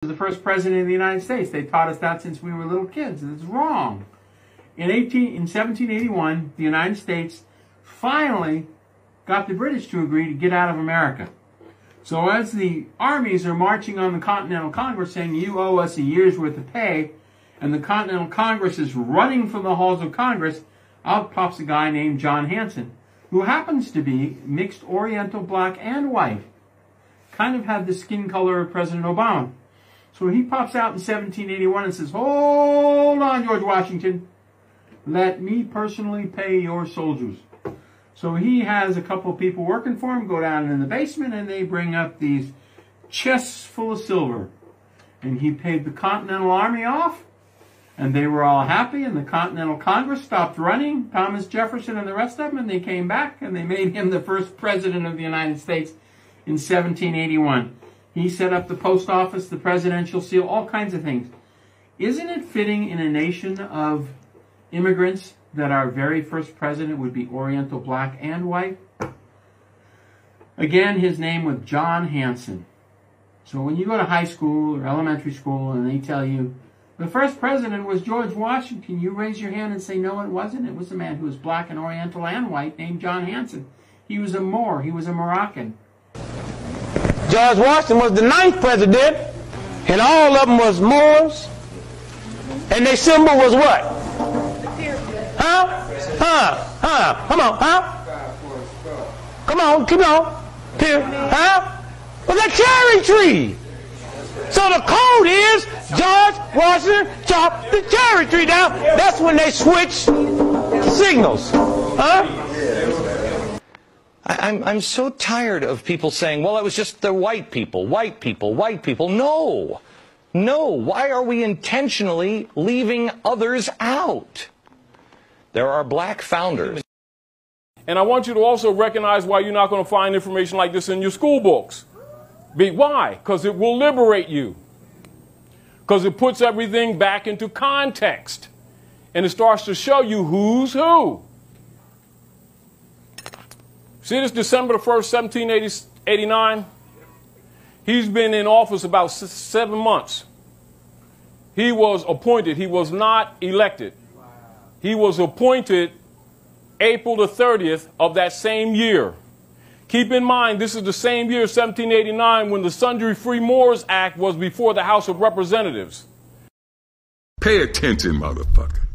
The first president of the United States. They taught us that since we were little kids. It's wrong. In 1781, the United States finally got the British to agree to get out of America. So as the armies are marching on the Continental Congress saying, you owe us a year's worth of pay, and the Continental Congress is running from the halls of Congress, out pops a guy named John Hanson, who happens to be mixed Oriental, black, and white. Kind of had the skin color of President Obama. So he pops out in 1781 and says, hold on, George Washington. Let me personally pay your soldiers. So he has a couple of people working for him, go down in the basement, and they bring up these chests full of silver. And he paid the Continental Army off, and they were all happy, and the Continental Congress stopped running, Thomas Jefferson and the rest of them, and they came back, and they made him the first president of the United States in 1781. He set up the post office, the presidential seal, all kinds of things. Isn't it fitting in a nation of immigrants that our very first president would be Oriental, black, and white? Again, his name was John Hanson. So when you go to high school or elementary school and they tell you, the first president was George Washington, you raise your hand and say, no, it wasn't. It was a man who was black and Oriental and white named John Hanson. He was a Moor. He was a Moroccan. George Washington was the 9th president, and all of them was Moors, and their symbol was what? Come on, Come on, keep on. Here, was a cherry tree. So the code is George Washington chopped the cherry tree down. That's when they switched signals. I'm so tired of people saying, well, it was just the white people, white people, white people. No. No. Why are we intentionally leaving others out? There are black founders. And I want you to also recognize why you're not going to find information like this in your school books. Why? Because it will liberate you. Because it puts everything back into context. And it starts to show you who's who. See this December the 1st, 1789? He's been in office about 7 months. He was appointed. He was not elected. He was appointed April the 30th of that same year. Keep in mind, this is the same year, 1789, when the Sundry Free Moors Act was before the House of Representatives. Pay attention, motherfucker.